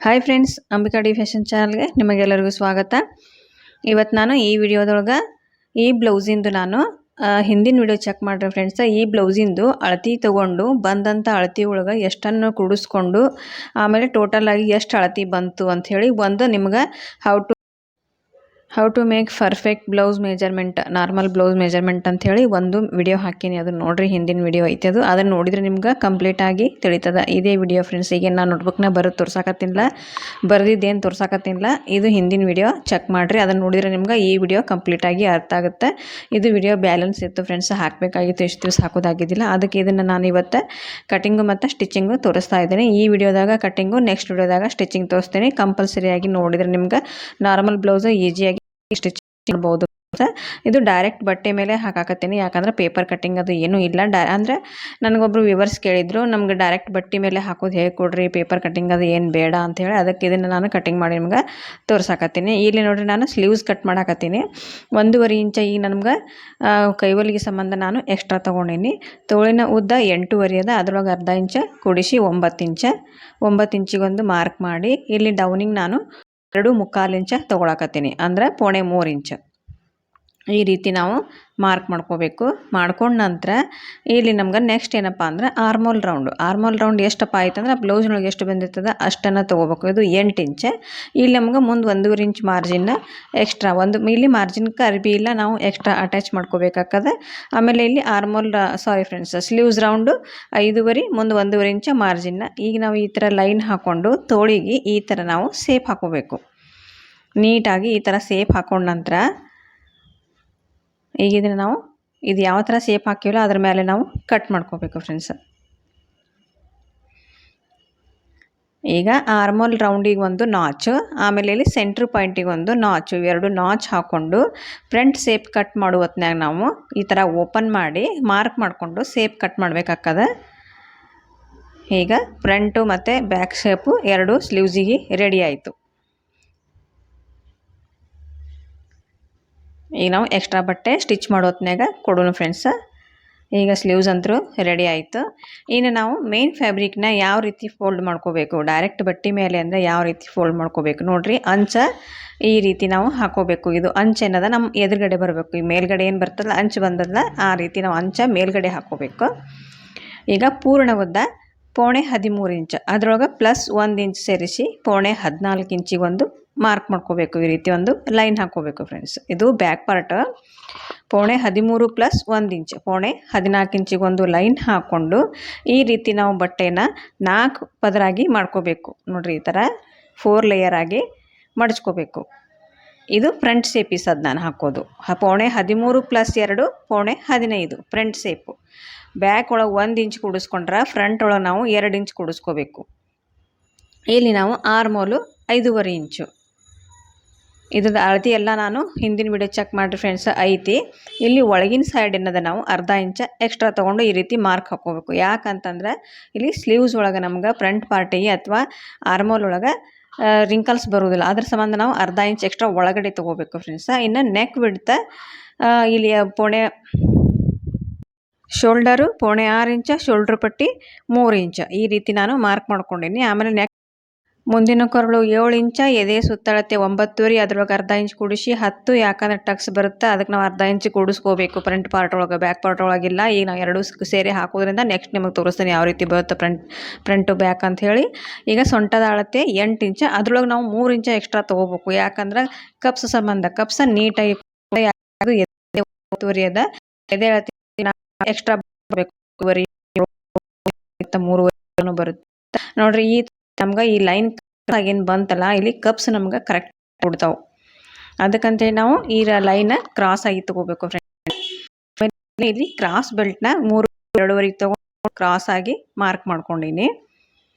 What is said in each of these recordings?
Hi friends, Ambika D fashion ಚಾನಲ್ಗೆ ನಿಮಗೆಲ್ಲರಿಗೂ ಸ್ವಾಗತ. ಇವತ್ತು ನಾನು ಈ ವಿಡಿಯೋದೊಳಗೆ ಈ ಬ್ಲೌಸಿಂದು ನಾನು ಹಿಂದಿನ ವಿಡಿಯೋ ಚೆಕ್ ಮಾಡ್ರಿ ಫ್ರೆಂಡ್ಸ್. ಈ ಬ್ಲೌಸಿಂದು ಅಳತಿ ತೊಗೊಂಡು ಬಂದಂಥ ಅಳತಿ ಒಳಗೆ ಎಷ್ಟನ್ನು ಕೂಡಿಸ್ಕೊಂಡು ಆಮೇಲೆ ಟೋಟಲ್ ಆಗಿ ಎಷ್ಟು ಅಳತಿ ಬಂತು ಅಂಥೇಳಿ ಒಂದು ನಿಮ್ಗೆ how to make perfect blouse measurement, normal blouse measurement ಅಂಥೇಳಿ ಒಂದು ವಿಡಿಯೋ ಹಾಕೀನಿ. ಅದನ್ನು ನೋಡಿರಿ, ಹಿಂದಿನ ವಿಡಿಯೋ ಐತೆ ಅದು. ಅದನ್ನು ನೋಡಿದರೆ ನಿಮ್ಗೆ ಕಂಪ್ಲೀಟಾಗಿ ತಿಳಿತದ. ಇದೇ ವಿಡಿಯೋ ಫ್ರೆಂಡ್ಸ್. ಈಗ ನಾನು ನೋಟ್ಬುಕ್ನ ಬರೋದು ತೋರ್ಸಾಕತ್ತಿಲ್ಲ, ಬರೆದಿದ್ದೇನು ತೋರ್ಸಾಕತ್ತಿಲ್ಲ. ಇದು ಹಿಂದಿನ ವಿಡಿಯೋ ಚೆಕ್ ಮಾಡಿರಿ. ಅದನ್ನು ನೋಡಿದರೆ ನಿಮ್ಗೆ ಈ ವಿಡಿಯೋ ಕಂಪ್ಲೀಟಾಗಿ ಅರ್ಥ ಆಗುತ್ತೆ. ಇದು ವಿಡಿಯೋ ಬ್ಯಾಲೆನ್ಸ್ ಇತ್ತು ಫ್ರೆಂಡ್ಸ್, ಹಾಕಬೇಕಾಗಿತ್ತು, ಎಷ್ಟು ದಿವಸ ಹಾಕೋದಾಗಿದ್ದಿಲ್ಲ. ಅದಕ್ಕೆ ಇದನ್ನು ನಾನು ಇವತ್ತು ಕಟಿಂಗು ಮತ್ತು ಸ್ಟಿಚಿಂಗು ತೋರಿಸ್ತಾ ಇದ್ದೀನಿ. ಈ ವಿಡಿಯೋದಾಗ ಕಟಿಂಗು, ನೆಕ್ಸ್ಟ್ ವಿಡಿಯೋದಾಗ ಸ್ಟಿಚಿಂಗ್ ತೋರಿಸ್ತೀನಿ. ಕಂಪಲ್ಸರಿಯಾಗಿ ನೋಡಿದರೆ ನಿಮ್ಗೆ ನಾರ್ಮಲ್ ಬ್ಲೌಸು ಈಸಿಯಾಗಿ ಸ್ಟಿಚ್ ಮಾಡ್ಬೋದು. ಇದು ಡೈರೆಕ್ಟ್ ಬಟ್ಟೆ ಮೇಲೆ ಹಾಕಾಕತ್ತೀನಿ, ಯಾಕಂದ್ರೆ ಪೇಪರ್ ಕಟ್ಟಿಂಗ್ ಅದು ಏನೂ ಇಲ್ಲ. ಅಂದರೆ ನನಗೊಬ್ರು ವ್ಯೂವರ್ಸ್ ಕೇಳಿದ್ರು, ನಮ್ಗೆ ಡೈರೆಕ್ಟ್ ಬಟ್ಟೆ ಮೇಲೆ ಹಾಕೋದು ಹೇಳ್ಕೊಡ್ರಿ, ಪೇಪರ್ ಕಟ್ಟಿಂಗ್ ಅದು ಏನು ಬೇಡ ಅಂಥೇಳಿ. ಅದಕ್ಕೆ ಇದನ್ನು ನಾನು ಕಟ್ಟಿಂಗ್ ಮಾಡಿ ನಿಮ್ಗೆ ತೋರ್ಸಾಕತ್ತೀನಿ. ಇಲ್ಲಿ ನೋಡಿರಿ, ನಾನು ಸ್ಲೀವ್ಸ್ ಕಟ್ ಮಾಡಾಕತ್ತೀನಿ. 1.5 ಇಂಚ ಈಗ ನಮ್ಗೆ ಕೈವಲಿಗೆ ಸಂಬಂಧ ನಾನು ಎಕ್ಸ್ಟ್ರಾ ತೊಗೊಂಡೀನಿ. ತೋಳಿನ ಉದ್ದ 8.5 ಅದ, ಅದ್ರೊಳಗೆ ಅರ್ಧ ಇಂಚ ಕೂಡಿಸಿ 9 ಇಂಚ. 9 ಇಂಚಿಗೊಂದು ಮಾರ್ಕ್ ಮಾಡಿ ಇಲ್ಲಿ ಡೌನಿಂಗ್ ನಾನು 2.25 ಇಂಚ ತೊಗೊಳಕತ್ತೀನಿ, ಅಂದ್ರೆ 2.25 ಇಂಚ. ಈ ರೀತಿ ನಾವು ಮಾರ್ಕ್ ಮಾಡ್ಕೋಬೇಕು. ಮಾಡ್ಕೊಂಡ ನಂತರ ಇಲ್ಲಿ ನಮ್ಗೆ ನೆಕ್ಸ್ಟ್ ಏನಪ್ಪ ಅಂದ್ರೆ ಆರ್ಮೋಲ್ ರೌಂಡ್ ಎಷ್ಟಪ್ಪ ಆಯ್ತಂದ್ರೆ ಬ್ಲೌಸ್ನೊಳಗೆ ಎಷ್ಟು ಬಂದಿರ್ತದೆ ಅಷ್ಟನ್ನು ತೊಗೋಬೇಕು. ಇದು 8 ಇಂಚ. ಇಲ್ಲಿ ನಮ್ಗೆ ಮುಂದೆ 1.5 ಇಂಚ್ ಮಾರ್ಜಿನ್ ಎಕ್ಸ್ಟ್ರಾ, ಇಲ್ಲಿ ಮಾರ್ಜಿನ್ಗೆ ಅರ್ಬಿ ಇಲ್ಲ, ನಾವು ಎಕ್ಸ್ಟ್ರಾ ಅಟ್ಯಾಚ್ ಮಾಡ್ಕೋಬೇಕಾಗ್ತದೆ. ಆಮೇಲೆ ಇಲ್ಲಿ ಸ್ಲೀವ್ಸ್ ರೌಂಡು 5.5, ಮುಂದೆ 1.5 ಇಂಚ ಮಾರ್ಜಿನ್ನ. ಈಗ ನಾವು ಈ ಥರ ಲೈನ್ ಹಾಕ್ಕೊಂಡು ತೋಳಿಗೆ ಈ ಥರ ನಾವು ಸೇಪ್ ಹಾಕೋಬೇಕು. ನೀಟಾಗಿ ಈ ಥರ ಸೇಪ್ ಹಾಕೊಂಡ ನಂತರ ಈಗ ಇದನ್ನು ನಾವು ಇದು ಯಾವ ಥರ ಸೇಪ್ ಹಾಕಿವಲ್ಲ ಅದ್ರ ಮೇಲೆ ನಾವು ಕಟ್ ಮಾಡ್ಕೋಬೇಕು ಫ್ರೆಂಡ್ಸ್. ಈಗ ಆರ್ಮೋಲ್ ರೌಂಡಿಗೆ ಒಂದು ನಾಚು, ಆಮೇಲೆ ಇಲ್ಲಿ ಸೆಂಟ್ರ್ ಪಾಯಿಂಟಿಗೆ ಒಂದು ನಾಚು, 2 ನಾಚ್ ಹಾಕ್ಕೊಂಡು ಫ್ರಂಟ್ ಸೇಪ್ ಕಟ್ ಮಾಡೋ ಹೊತ್ನ್ಯಾಗ ನಾವು ಈ ಥರ ಓಪನ್ ಮಾಡಿ ಮಾರ್ಕ್ ಮಾಡಿಕೊಂಡು ಸೇಪ್ ಕಟ್ ಮಾಡಬೇಕಾಗ್ತದೆ. ಈಗ ಫ್ರಂಟು ಮತ್ತು ಬ್ಯಾಕ್ ಶೇಪು 2 ಸ್ಲೀವ್ಸಿಗೆ ರೆಡಿ ಆಯಿತು. ಈಗ ನಾವು ಎಕ್ಸ್ಟ್ರಾ ಬಟ್ಟೆ ಸ್ಟಿಚ್ ಮಾಡೋತ್ನಾಗ ಕೊಡೋಣ ಫ್ರೆಂಡ್ಸ್. ಈಗ ಸ್ಲೀವ್ಸ್ ಅಂತೂ ರೆಡಿ ಆಯಿತು. ಇನ್ನು ನಾವು ಮೇನ್ ಫ್ಯಾಬ್ರಿಕ್ನ ಯಾವ ರೀತಿ ಫೋಲ್ಡ್ ಮಾಡ್ಕೋಬೇಕು, ಡೈರೆಕ್ಟ್ ಬಟ್ಟೆ ಮೇಲೆ ಅಂದರೆ ಯಾವ ರೀತಿ ಫೋಲ್ಡ್ ಮಾಡ್ಕೋಬೇಕು ನೋಡಿರಿ. ಅಂಚ ಈ ರೀತಿ ನಾವು ಹಾಕೋಬೇಕು. ಇದು ಅಂಚು ಏನದ ನಮ್ಮ ಎದುರುಗಡೆ ಬರಬೇಕು. ಈ ಮೇಲ್ಗಡೆ ಏನು ಬರ್ತದಲ್ಲ ಅಂಚು ಬಂದದಲ್ಲ, ಆ ರೀತಿ ನಾವು ಅಂಚ ಮೇಲ್ಗಡೆ ಹಾಕೋಬೇಕು. ಈಗ ಪೂರ್ಣ ಉದ್ದ 0.13 ಇಂಚ್, ಅದರೊಳಗೆ +1 ಇಂಚ್ ಸೇರಿಸಿ 0.14 ಇಂಚಿಗೆ ಒಂದು ಮಾರ್ಕ್ ಮಾಡ್ಕೋಬೇಕು. ಈ ರೀತಿ ಒಂದು ಲೈನ್ ಹಾಕೋಬೇಕು ಫ್ರೆಂಡ್ಸ್. ಇದು ಬ್ಯಾಕ್ ಪಾರ್ಟ್ 0.13 + 1 ಇಂಚ್ 0.14 ಇಂಚಿಗೆ ಒಂದು ಲೈನ್ ಹಾಕ್ಕೊಂಡು ಈ ರೀತಿ ನಾವು ಬಟ್ಟೆನ 4 ಪದರಾಗಿ ಮಾಡ್ಕೋಬೇಕು ನೋಡ್ರಿ. ಈ ಥರ 4 ಲೇಯರ್ ಆಗಿ ಮಡಚ್ಕೋಬೇಕು. ಇದು ಫ್ರಂಟ್ ಸೇಪ್ ಪೀಸದು ನಾನು ಹಾಕೋದು 0.13 + 2 0.15 ಫ್ರಂಟ್ ಸೇಪು. ಬ್ಯಾಕ್ ಒಳಗೆ 1 ಇಂಚ್ ಕೂಡಿಸ್ಕೊಂಡ್ರೆ ಫ್ರಂಟ್ ಒಳಗೆ ನಾವು 2 ಇಂಚ್ ಕೂಡಿಸ್ಕೋಬೇಕು. ಇಲ್ಲಿ ನಾವು ಆರ್ಮೋಲು 5.5 ಇಂಚು. ಇದ್ರದ್ದು ಅಳತಿ ಎಲ್ಲ ನಾನು ಹಿಂದಿನ ವಿಡಿಯೋ ಚೆಕ್ ಮಾಡಿರಿ ಫ್ರೆಂಡ್ಸ್ ಐತಿ. ಇಲ್ಲಿ ಒಳಗಿನ ಸೈಡ್ ಏನದ ನಾವು ಅರ್ಧ ಇಂಚ ಎಕ್ಸ್ಟ್ರಾ ತೊಗೊಂಡು ಈ ರೀತಿ ಮಾರ್ಕ್ ಹಾಕ್ಕೋಬೇಕು. ಯಾಕಂತಂದ್ರೆ ಇಲ್ಲಿ ಸ್ಲೀವ್ಸ್ ಒಳಗೆ ನಮ್ಗೆ ಫ್ರಂಟ್ ಪಾರ್ಟಿಗೆ ಅಥವಾ ಆರ್ಮೋಲ್ ಒಳಗೆ ರಿಂಕಲ್ಸ್ ಬರೋದಿಲ್ಲ. ಅದ್ರ ಸಂಬಂಧ ನಾವು ಅರ್ಧ ಇಂಚ್ ಎಕ್ಸ್ಟ್ರಾ ಒಳಗಡೆ ತೊಗೋಬೇಕು ಫ್ರೆಂಡ್ಸ್. ಇನ್ನು ನೆಕ್ ಬಿಡ್ತಾ ಇಲ್ಲಿ ಶೋಲ್ಡರು 0.6 ಇಂಚ, ಶೋಲ್ಡ್ರ್ ಪಟ್ಟಿ 3 ಇಂಚ ಈ ರೀತಿ ನಾನು ಮಾರ್ಕ್ ಮಾಡ್ಕೊಂಡೀನಿ. ಆಮೇಲೆ ನೆಕ್ ಮುಂದಿನ ಕೊರಳು 7 ಇಂಚ, ಎದೆ ಸುತ್ತಳತೆ 9.5, ಅದ್ರೊಳಗೆ ಅರ್ಧ ಇಂಚ್ ಕೂಡಿಸಿ 10. ಯಾಕಂದ್ರೆ ಟಕ್ಸ್ ಬರುತ್ತೆ, ಅದಕ್ಕೆ ನಾವು ಅರ್ಧ ಇಂಚ್ ಕೂಡಿಸ್ಕೋಬೇಕು ಫ್ರಂಟ್ ಪಾರ್ಟ್ ಒಳಗೆ. ಬ್ಯಾಕ್ ಪಾರ್ಟ್ ಒಳಗಿಲ್ಲ. ಈಗ ನಾವು 2 ಸೇರಿ ಹಾಕೋದ್ರಿಂದ ನೆಕ್ಸ್ಟ್ ನಿಮಗೆ ತೋರಿಸ್ತೀನಿ ಯಾವ ರೀತಿ ಬರುತ್ತೆ ಫ್ರಂಟು ಬ್ಯಾಕ್ ಅಂಥೇಳಿ. ಈಗ ಸೊಂಟದ ಅಳತೆ 8 ಇಂಚ, ಅದ್ರೊಳಗೆ ನಾವು 3 ಇಂಚ ಎಕ್ಸ್ಟ್ರಾ ತೊಗೋಬೇಕು. ಯಾಕಂದ್ರೆ ಕಪ್ಸ್ ಸಂಬಂಧ ಕಪ್ಸ ನೀಟಾಗಿ ಎದೆ ಅಳತೆ ಎಕ್ಸ್ಟ್ರಾ ಬರಬೇಕು. 3 ಬರುತ್ತೆ ನೋಡ್ರಿ. ಈ ನಮ್ಗೆ ಈ ಲೈನ್ ಏನು ಬಂತಲ್ಲ, ಇಲ್ಲಿ ಕಪ್ಸ್ ನಮ್ಗೆ ಕರೆಕ್ಟ್ ಕೊಡ್ತಾವೆ. ಅದಕ್ಕಂತೇಳಿ ನಾವು ಈ ಲೈನ್ ಕ್ರಾಸ್ ಆಗಿ ತಗೋಬೇಕು ಫ್ರೆಂಡ್. ಇಲ್ಲಿ ಕ್ರಾಸ್ ಬೆಲ್ಟ್ನ 3.5 ತಗೊಂಡು ಕ್ರಾಸ್ ಆಗಿ ಮಾರ್ಕ್ ಮಾಡ್ಕೊಂಡೀನಿ.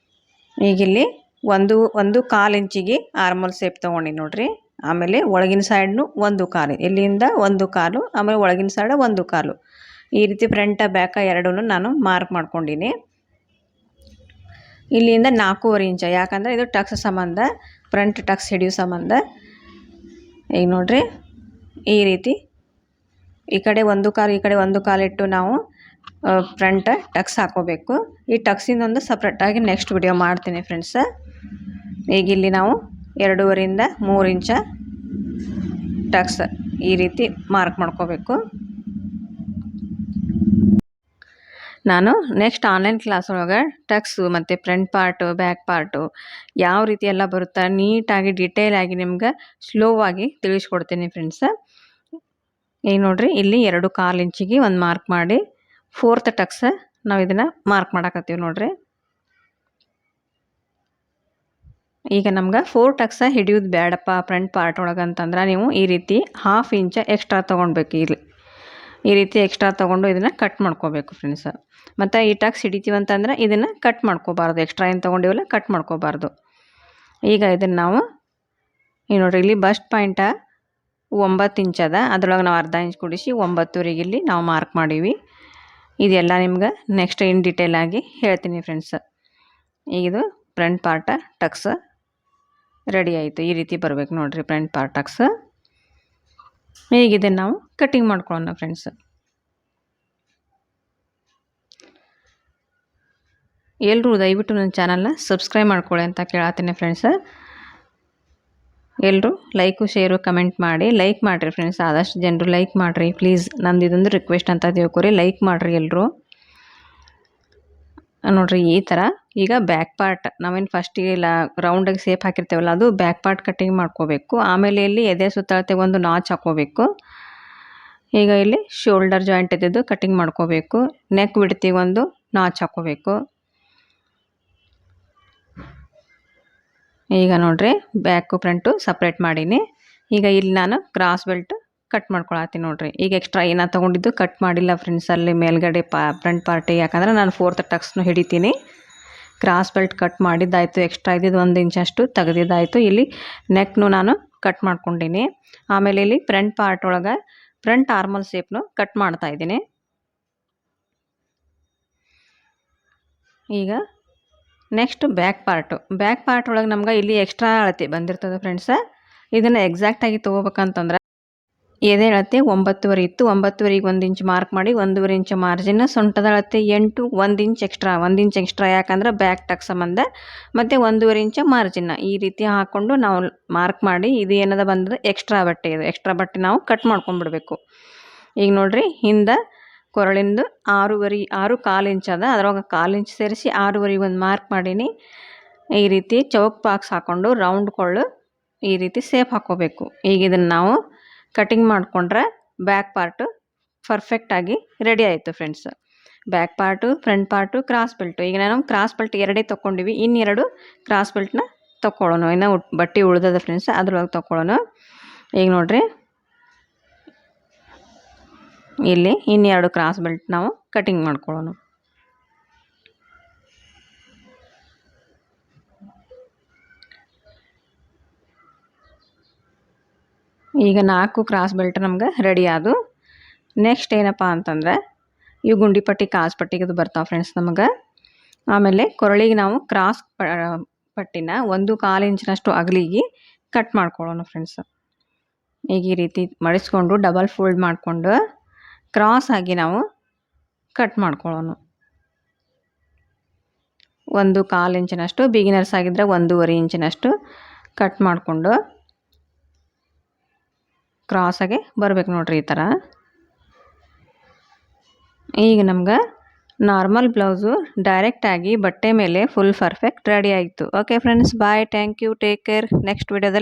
ಈಗ ಇಲ್ಲಿ 1.25 ಇಂಚಿಗೆ ಆರ್ಮೋಲ್ ಸೇಪ್ ತೊಗೊಂಡಿನಿ ನೋಡ್ರಿ. ಆಮೇಲೆ ಒಳಗಿನ ಸೈಡ್ನು 1.25, ಇಲ್ಲಿಂದ 1.25, ಆಮೇಲೆ ಒಳಗಿನ ಸೈಡ್ 1.25 ಈ ರೀತಿ ಫ್ರಂಟ್ ಬ್ಯಾಕ 2 ನಾನು ಮಾರ್ಕ್ ಮಾಡ್ಕೊಂಡೀನಿ. ಇಲ್ಲಿಂದ 4.5 ಇಂಚ, ಯಾಕಂದರೆ ಇದು ಟಕ್ಸ್ ಸಂಬಂಧ, ಫ್ರಂಟ್ ಟಕ್ಸ್ ಹಿಡಿಯೋ ಸಂಬಂಧ. ಈಗ ನೋಡ್ರಿ ಈ ರೀತಿ ಈ ಕಡೆ 1.25 ಈ ಕಡೆ 1.25 ಇಟ್ಟು ನಾವು ಫ್ರಂಟ್ ಟಕ್ಸ್ ಹಾಕೋಬೇಕು. ಈ ಟಕ್ಸಿಂದೊಂದು ಸಪ್ರೇಟಾಗಿ ನೆಕ್ಸ್ಟ್ ವಿಡಿಯೋ ಮಾಡ್ತೀನಿ ಫ್ರೆಂಡ್ಸ್. ಈಗ ಇಲ್ಲಿ ನಾವು 2.5 ಇಂದ 3 ಇಂಚ ಟಕ್ಸ್ ಈ ರೀತಿ ಮಾರ್ಕ್ ಮಾಡ್ಕೋಬೇಕು. ನಾನು ನೆಕ್ಸ್ಟ್ ಆನ್ಲೈನ್ ಕ್ಲಾಸ್ ಒಳಗೆ ಟಕ್ಸು ಮತ್ತು ಫ್ರಂಟ್ ಪಾರ್ಟು ಬ್ಯಾಕ್ ಪಾರ್ಟು ಯಾವ ರೀತಿ ಎಲ್ಲ ಬರುತ್ತಾ ನೀಟಾಗಿ ಡಿಟೇಲ್ ಆಗಿ ನಿಮ್ಗೆ ಸ್ಲೋವಾಗಿ ತಿಳಿಸ್ಕೊಡ್ತೀನಿ ಫ್ರೆಂಡ್ಸ್. ಈಗ ನೋಡ್ರಿ ಇಲ್ಲಿ 2.25 ಇಂಚಿಗೆ ಒಂದು ಮಾರ್ಕ್ ಮಾಡಿ 4th ಟಕ್ಸ್ ನಾವು ಇದನ್ನು ಮಾರ್ಕ್ ಮಾಡಾಕತ್ತೀವಿ ನೋಡ್ರಿ. ಈಗ ನಮ್ಗೆ 4 ಟಕ್ಸ ಹಿಡಿಯೋದು ಬೇಡಪ್ಪ ಫ್ರಂಟ್ ಪಾರ್ಟ್ ಒಳಗೆ ಅಂತಂದ್ರೆ ನೀವು ಈ ರೀತಿ 1/2 ಇಂಚ ಎಕ್ಸ್ಟ್ರಾ ತೊಗೊಳ್ಬೇಕು. ಇಲ್ಲಿ ಈ ರೀತಿ ಎಕ್ಸ್ಟ್ರಾ ತೊಗೊಂಡು ಇದನ್ನು ಕಟ್ ಮಾಡ್ಕೋಬೇಕು ಫ್ರೆಂಡ್ಸ್. ಮತ್ತು ಈ ಟಕ್ಸ್ ಹಿಡಿತೀವಂತಂದ್ರೆ ಇದನ್ನು ಕಟ್ ಮಾಡ್ಕೋಬಾರ್ದು, ಎಕ್ಸ್ಟ್ರಾ ಏನು ತೊಗೊಂಡಿವಲ್ಲ ಕಟ್ ಮಾಡ್ಕೋಬಾರ್ದು. ಈಗ ಇದನ್ನು ನಾವು ಈಗ ನೋಡಿರಿ ಇಲ್ಲಿ ಬಸ್ಟ್ ಪಾಯಿಂಟ 9 ಇಂಚ್ ಅದ, ಅದ್ರೊಳಗೆ ನಾವು 1/2 ಇಂಚ್ ಕೂಡಿಸಿ 9.5 ಇಲ್ಲಿ ನಾವು ಮಾರ್ಕ್ ಮಾಡೀವಿ. ಇದೆಲ್ಲ ನಿಮ್ಗೆ ನೆಕ್ಸ್ಟ್ ಇನ್ ಡಿಟೇಲ್ ಆಗಿ ಹೇಳ್ತೀನಿ ಫ್ರೆಂಡ್ಸ್. ಈಗಿದು ಫ್ರಂಟ್ ಪಾರ್ಟ ಟಕ್ಸ್ ರೆಡಿ ಆಯಿತು. ಈ ರೀತಿ ಬರಬೇಕು ನೋಡಿರಿ ಫ್ರಂಟ್ ಪಾರ್ಟ್ ಟಕ್ಸ್. ಈಗ ಇದನ್ನು ನಾವು ಕಟ್ಟಿಂಗ್ ಮಾಡ್ಕೊಳ್ಳೋಣ ಫ್ರೆಂಡ್ಸ್. ಎಲ್ಲರೂ ದಯವಿಟ್ಟು ನನ್ನ ಚಾನಲ್ನ ಸಬ್ಸ್ಕ್ರೈಬ್ ಮಾಡ್ಕೊಳ್ಳಿ ಅಂತ ಕೇಳತ್ತೀನಿ ಫ್ರೆಂಡ್ಸ್. ಎಲ್ಲರೂ ಲೈಕು ಶೇರು ಕಮೆಂಟ್ ಮಾಡಿ. ಲೈಕ್ ಮಾಡಿರಿ ಫ್ರೆಂಡ್ಸ್, ಆದಷ್ಟು ಜನರು ಲೈಕ್ ಮಾಡಿರಿ ಪ್ಲೀಸ್. ನಂದು ಇದೊಂದು ರಿಕ್ವೆಸ್ಟ್ ಅಂತ ತಿಳ್ಕೊರಿ, ಲೈಕ್ ಮಾಡಿರಿ ಎಲ್ಲರೂ. ನೋಡಿರಿ ಈ ಥರ ಈಗ ಬ್ಯಾಕ್ ಪಾರ್ಟ್ ನಾವೇನು ಫಸ್ಟಿಗೆ ಇಲ್ಲ ರೌಂಡಾಗಿ ಸೇಪ್ ಹಾಕಿರ್ತೇವಲ್ಲ ಅದು ಬ್ಯಾಕ್ ಪಾರ್ಟ್ ಕಟ್ಟಿಂಗ್ ಮಾಡ್ಕೋಬೇಕು. ಆಮೇಲೆ ಇಲ್ಲಿ ಎದೆ ಸುತ್ತಳತೆ ಒಂದು ನಾಚ್ ಹಾಕೋಬೇಕು. ಈಗ ಇಲ್ಲಿ ಶೋಲ್ಡರ್ ಜಾಯಿಂಟ್ ಇದ್ದಿದ್ದು ಕಟ್ಟಿಂಗ್ ಮಾಡ್ಕೋಬೇಕು. ನೆಕ್ ಬಿಡ್ತೀವಿ ಒಂದು ನಾಚ್ ಹಾಕೋಬೇಕು. ಈಗ ನೋಡ್ರಿ ಬ್ಯಾಕು ಫ್ರಂಟು ಸಪ್ರೇಟ್ ಮಾಡೀನಿ. ಈಗ ಇಲ್ಲಿ ನಾನು ಕ್ರಾಸ್ ಬೆಲ್ಟ್ ಕಟ್ ಮಾಡ್ಕೊಳತ್ತೀನಿ ನೋಡ್ರಿ. ಈಗ ಎಕ್ಸ್ಟ್ರಾ ಏನೋ ತೊಗೊಂಡಿದ್ದು ಕಟ್ ಮಾಡಿಲ್ಲ ಫ್ರೆಂಡ್ಸ್ ಅಲ್ಲಿ ಮೇಲ್ಗಡೆ ಫ್ರಂಟ್ ಪಾರ್ಟಿಗೆ, ಯಾಕಂದ್ರೆ ನಾನು 4th ಟಕ್ಸ್ನು ಹಿಡಿತೀನಿ. ಕ್ರಾಸ್ ಬೆಲ್ಟ್ ಕಟ್ ಮಾಡಿದ್ದಾಯಿತು, ಎಕ್ಸ್ಟ್ರಾ ಇದ್ದಿದ್ದು 1 ಇಂಚಷ್ಟು ತೆಗೆದಿದ್ದಾಯಿತು. ಇಲ್ಲಿ ನೆಕ್ನು ನಾನು ಕಟ್ ಮಾಡ್ಕೊಂಡೀನಿ. ಆಮೇಲೆ ಇಲ್ಲಿ ಫ್ರಂಟ್ ಪಾರ್ಟ್ ಒಳಗೆ ಫ್ರಂಟ್ ಆರ್ಮಲ್ ಶೇಪ್ನು ಕಟ್ ಮಾಡ್ತಾ ಇದ್ದೀನಿ. ಈಗ ನೆಕ್ಸ್ಟ್ ಬ್ಯಾಕ್ ಪಾರ್ಟ್ ಒಳಗೆ ನಮ್ಗೆ ಇಲ್ಲಿ ಎಕ್ಸ್ಟ್ರಾ ಅಳತೆ ಬಂದಿರ್ತದೆ ಫ್ರೆಂಡ್ಸ. ಇದನ್ನು ಎಕ್ಸಾಕ್ಟಾಗಿ ತೊಗೋಬೇಕಂತಂದ್ರೆ ಎದೆ ಅಳತೆ 9.5 ಇತ್ತು, 9.5ಗೆ 1 ಇಂಚ್ ಮಾರ್ಕ್ ಮಾಡಿ 1.5 ಇಂಚ್ ಮಾರ್ಜಿನ್. ಸೊಂಟದ ಅಳತೆ 8, 1 ಇಂಚ್ ಎಕ್ಸ್ಟ್ರಾ, 1 ಇಂಚ್ ಎಕ್ಸ್ಟ್ರಾ ಯಾಕಂದ್ರೆ ಬ್ಯಾಕ್ ಟಕ್ ಸಂಬಂಧ, ಮತ್ತು 1.5 ಇಂಚ್ ಮಾರ್ಜಿನ್ ಈ ರೀತಿ ಹಾಕ್ಕೊಂಡು ನಾವು ಮಾರ್ಕ್ ಮಾಡಿ ಇದು ಏನದ ಬಂದರೆ ಎಕ್ಸ್ಟ್ರಾ ಬಟ್ಟೆ, ಇದು ಎಕ್ಸ್ಟ್ರಾ ಬಟ್ಟೆ ನಾವು ಕಟ್ ಮಾಡ್ಕೊಂಡ್ಬಿಡ್ಬೇಕು. ಈಗ ನೋಡ್ರಿ ಹಿಂದೆ ಕೊರಳಿಂದು 6.25 ಇಂಚ್ ಅದ, ಅದ್ರೊಳಗೆ 1/4 ಇಂಚ್ ಸೇರಿಸಿ 6.5ಗೆ ಒಂದು ಮಾರ್ಕ್ ಮಾಡೀನಿ. ಈ ರೀತಿ ಚೌಕ್ ಬಾಕ್ಸ್ ಹಾಕ್ಕೊಂಡು ರೌಂಡ್ ಕೊಳ್ಳು ಈ ರೀತಿ ಸೇಪ್ ಹಾಕ್ಕೋಬೇಕು. ಈಗ ಇದನ್ನು ನಾವು ಕಟಿಂಗ್ ಮಾಡಿಕೊಂಡ್ರೆ ಬ್ಯಾಕ್ ಪಾರ್ಟು ಪರ್ಫೆಕ್ಟಾಗಿ ರೆಡಿ ಆಯಿತು friends. Back part, front part, cross belt. ಈಗ ನಾನು ಕ್ರಾಸ್ ಬೆಲ್ಟ್ 2 ತೊಗೊಂಡಿವಿ, ಇನ್ನೆರಡು ಕ್ರಾಸ್ ಬೆಲ್ಟ್ನ ತೊಗೊಳ್ಳೋಣ. ಇನ್ನು ಬಟ್ಟೆ ಉಳ್ದದ ಫ್ರೆಂಡ್ಸ್, ಅದ್ರೊಳಗೆ ತೊಗೊಳ್ಳೋಣ. ಈಗ ನೋಡ್ರಿ ಇಲ್ಲಿ ಇನ್ನೆರಡು ಕ್ರಾಸ್ ಬೆಲ್ಟ್ ನಾವು ಕಟಿಂಗ್ ಮಾಡ್ಕೊಳ್ಳೋಣ. ಈಗ 4 ಕ್ರಾಸ್ ಬೆಲ್ಟ್ ನಮ್ಗೆ ರೆಡಿ ಆದವು. ನೆಕ್ಸ್ಟ್ ಏನಪ್ಪ ಅಂತಂದ್ರೆ ಇವು ಗುಂಡಿ ಪಟ್ಟಿ ಕಾಸ್ ಪಟ್ಟಿಗೆ ಅದು ಬರ್ತಾವೆ ಫ್ರೆಂಡ್ಸ್ ನಮಗೆ. ಆಮೇಲೆ ಕೊರಳಿಗೆ ನಾವು ಕ್ರಾಸ್ ಪಟ್ಟಿನ 1/4 ಇಂಚಿನಷ್ಟು ಅಗಲಿಗೆ ಕಟ್ ಮಾಡ್ಕೊಳ್ಳೋಣ ಫ್ರೆಂಡ್ಸ್. ಈಗ ಈ ರೀತಿ ಮಡಿಸ್ಕೊಂಡು ಡಬಲ್ ಫೋಲ್ಡ್ ಮಾಡಿಕೊಂಡು ಕ್ರಾಸ್ ಆಗಿ ನಾವು ಕಟ್ ಮಾಡ್ಕೊಳ್ಳೋಣ. 1/4 ಇಂಚಿನಷ್ಟು, ಬಿಗಿನರ್ಸ್ ಆಗಿದ್ದರೆ 1.5 ಇಂಚಿನಷ್ಟು ಕಟ್ ಮಾಡಿಕೊಂಡು ಕ್ರಾಸಾಗೆ ಬರಬೇಕು ನೋಡ್ರಿ ಈ ಥರ. ಈಗ ನಮ್ಗೆ ನಾರ್ಮಲ್ ಬ್ಲೌಸು ಡೈರೆಕ್ಟಾಗಿ ಬಟ್ಟೆ ಮೇಲೆ ಫುಲ್ ಪರ್ಫೆಕ್ಟ್ ರೆಡಿ ಆಯಿತು. Okay friends, bye, thank you, take care. Next ವಿಡಿಯೋದಲ್ಲಿ